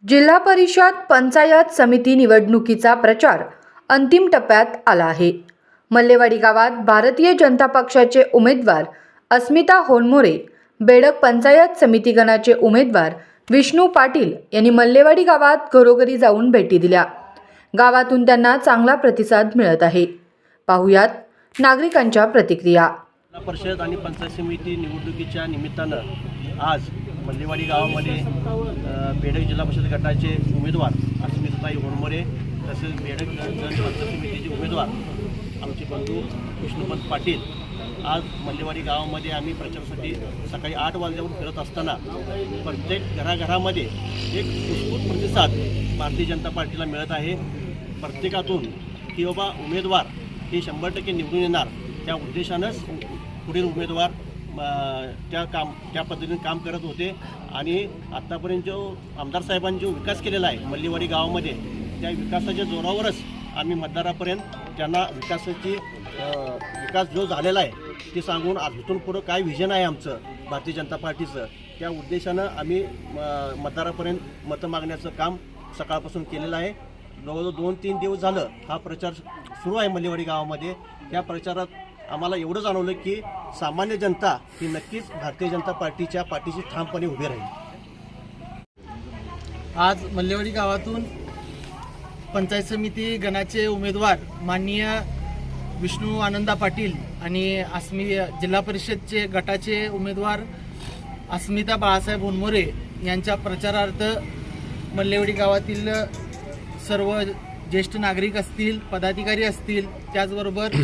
जिल्हा परिषद पंचायत समिती निवडणुकीचा प्रचार अंतिम टप्प्यात आला आहे। मल्लेवाडी गावात भारतीय जनता पक्षाचे उमेदवार अस्मिता होनमोरे, बेडक पंचायत समिती गणाचे उमेदवार विष्णू पाटील यांनी मल्लेवाडी गावात घरोघरी जाऊन भेटी दिल्या। गावातून त्यांना चांगला प्रतिसाद मिळत आहे। पाहुयात नागरिकांच्या प्रतिक्रिया। जिल्हा परिषद आणि पंचायत समिती निवडणुकीच्या निमित्तानं आज मल्लेवाडी गावामध्ये बेडक जिल्हा परिषद गटाचे उमेदवार अस्मिताताई होनमोरे तसेच बेडक पंचायत समितीचे उमेदवार आमचे बंधू विष्णूपंत पाटील आज मल्लेवाडी गावामध्ये आम्ही प्रचारासाठी सकाळी 8 वाजल्यावर फिरत असताना प्रत्येक घराघरामध्ये एक उत्स्फूर्त प्रतिसाद भारतीय जनता पार्टीला मिळत आहे। प्रत्येकातून की बाबा उमेदवार हे 100% निवडून येणार त्या उद्देशानंच पुढील उमेदवार त्या पद्धतीने काम करत होते आणि आत्तापर्यंत जो आमदार साहेबांनी जो विकास केलेला आहे मल्लेवाडी गावामध्ये त्या विकासाच्या जोरावरच आम्ही मतदारापर्यंत त्यांना विकास जो झालेला आहे ते सांगून आज इथून पुढं काय व्हिजन आहे आमचं भारतीय जनता पार्टीचं त्या उद्देशानं आम्ही मतदारापर्यंत मतं मागण्याचं काम सकाळपासून केलेलं आहे। जवळजवळ 2-3 दिवस झालं हा प्रचार सुरू आहे मल्लेवाडी गावामध्ये। त्या प्रचारात आम्हाला एवढं जाणवलं की सामान्य जनता ही नक्कीच भारतीय जनता पार्टीच्या पाठीशी ठामपणे उभी राहील। आज मल्लेवाडी गावातून पंचायत समिती गणाचे उमेदवार माननीय विष्णू आनंदा पाटील आणि जिल्हा परिषदचे गटाचे उमेदवार अस्मिता बाळासाहेब होनमोरे यांच्या प्रचारार्थ मल्लेवाडी गावातील सर्व ज्येष्ठ नागरिक असतील, पदाधिकारी असतील, त्याचबरोबर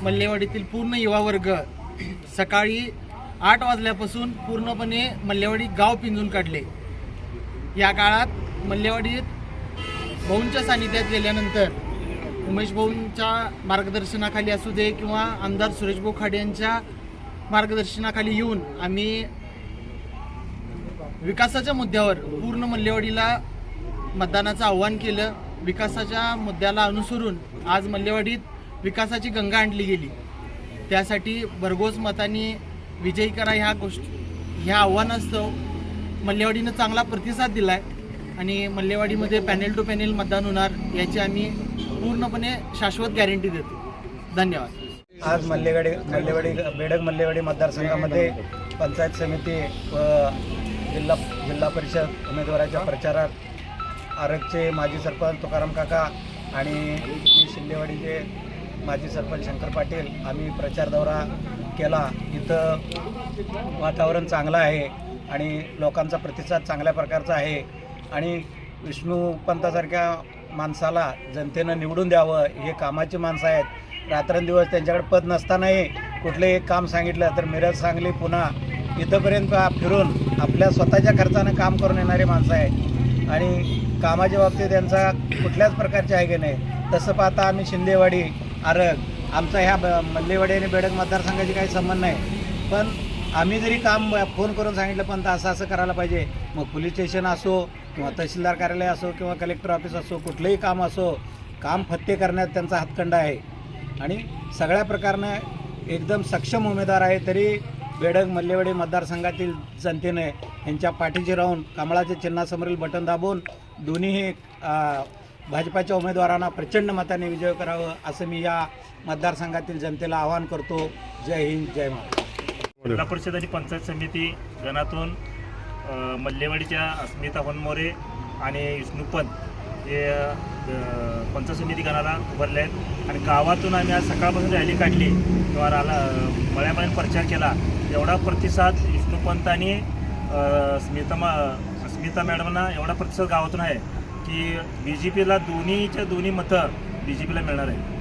मल्लेवाडीतील पूर्ण युवा वर्ग सकाळी 8 वाजल्यापासून पूर्णपणे मल्लेवाडी गाव पिंजून काढले। या काळात मल्लेवाडीत भाऊंच्या सानिध्यात गेल्यानंतर उमेश भाऊंच्या मार्गदर्शनाखाली असू दे किंवा आमदार सुरेश भाऊ खाडे यांच्या मार्गदर्शनाखाली येऊन आम्ही विकासाच्या मुद्द्यावर पूर्ण मल्लेवाडीला मतदानाचं आव्हान केलं। विकासाच्या मुद्द्याला अनुसरून आज मल्लेवाडीत विकासाची गंगा आणली गेली। त्यासाठी भरघोस मतांनी विजयी करा ह्या आव्हानास्तव मल्लेवाडीनं चांगला प्रतिसाद दिला आहे आणि मल्लेवाडीमध्ये पॅनेल टू पॅनेल मतदान होणार याची आम्ही पूर्णपणे शाश्वत गॅरंटी देतो। धन्यवाद। आज बेडक मल्लेवाडी मतदारसंघामध्ये पंचायत समिती व जिल्हा परिषद उमेदवाराच्या प्रचारात आरगचे माजी सरपंच तुकाराम काका आणि शिंदेवाडीचे माजी सरपंच शंकर पाटील आम्ही प्रचार दौरा केला। इथं वातावरण चांगलं आहे आणि लोकांचा प्रतिसाद चांगल्या प्रकारचा आहे आणि विष्णूपंतासारख्या माणसाला जनतेनं निवडून द्यावं। हे कामाची माणसं आहेत। रात्रंदिवस त्यांच्याकडे पद नसतानाही कुठले एक काम सांगितलं तर मिरज, सांगली, पुणा इथंपर्यंत फिरून आपल्या स्वतःच्या खर्चानं काम करून येणारे माणसं आहेत आणि कामाच्या बाबतीत त्यांचा कुठल्याच प्रकारचे आहे की नाही। तसं पाहता आम्ही शिंदेवाडी, आरग आमचा ह्या मल्लेवाडी आणि बेडक मतदारसंघाची काही संबंध नाही, पण आम्ही जरी काम फोन करून सांगितलं पण असं करायला पाहिजे, मग पोलीस स्टेशन असो किंवा तहसीलदार कार्यालय असो किंवा कलेक्टर ऑफिस असो, कुठलंही काम असो, काम फत्ते करण्यात त्यांचा हातखंडा आहे आणि सगळ्या प्रकारनं एकदम सक्षम उमेदवार आहे। तरी बेडक मल्लेवाडी मतदारसंघातील जनतेने यांच्या पाठीशी राहून कमळाच्या चिन्हासमोरील बटन दाबून दोन्ही भाजपाच्या उमेदवारांना प्रचंड मताने विजय करावं असं मी या मतदारसंघातील जनतेला आवाहन करतो। जय हिंद, जय महाराष्ट्र। जिल्हा परिषद आणि पंचायत समिती गणातून मल्लेवाडीच्या अस्मिता होनमोरे आणि विष्णूपंत हे पंचायत समिती गणाला उभारले आहेत आणि गावातून आम्ही आज सकाळपासून रॅली काढली किंवा मळ्यापर्यंत प्रचार केला। एवढा प्रतिसाद विष्णूपंत आणि अस्मिता मॅडमना एवढा प्रतिसाद गावातून आहे की BJPला दोन्ही मतं BJPला मिळणार आहे।